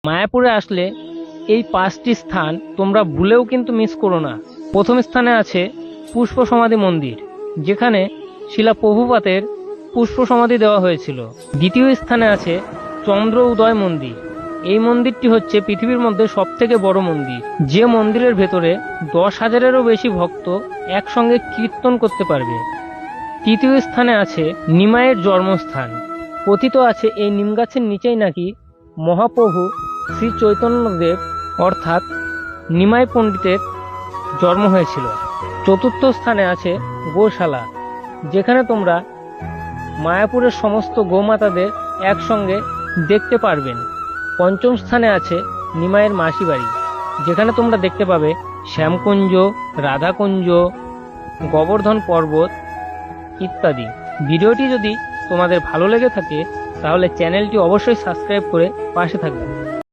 মায়াপুরে আসলে এই 5টি স্থান তোমরা ভুলেও কিন্তু মিস করো না। প্রথম স্থানে আছে পুষ্প সমাধি মন্দির, যেখানে শিলা প্রভুপাতের পুষ্প সমাধি দেওয়া হয়েছিল। দ্বিতীয় স্থানে আছে চন্দ্র উদয় মন্দির। এই মন্দিরটি হচ্ছে পৃথিবীর মধ্যে সবথেকে বড় মন্দির, যে মন্দিরের ভেতরে 10,000-এরও বেশি ভক্ত একসঙ্গে কীর্তন করতে পারবে। তৃতীয় স্থানে আছে নিমাইয়ের জন্মস্থান। কথিত আছে এই নিম গাছের নিচেই নাকি মহাপ্রভু শ্রী চৈতন্যদেব অর্থাৎ নিমাই পণ্ডিতের জন্ম হয়েছিল। চতুর্থ স্থানে আছে গোশালা, যেখানে তোমরা মায়াপুরের সমস্ত গোমাতাদের একসঙ্গে দেখতে পারবেন। পঞ্চম স্থানে আছে নিমাইয়ের মাসি বাড়ি, যেখানে তোমরা দেখতে পাবে শ্যামকুঞ্জ, রাধাকুঞ্জ, গোবর্ধন পর্বত ইত্যাদি। ভিডিওটি যদি তোমাদের ভালো লেগে থাকে তাহলে চ্যানেলটি অবশ্যই সাবস্ক্রাইব করে পাশে থাকবে।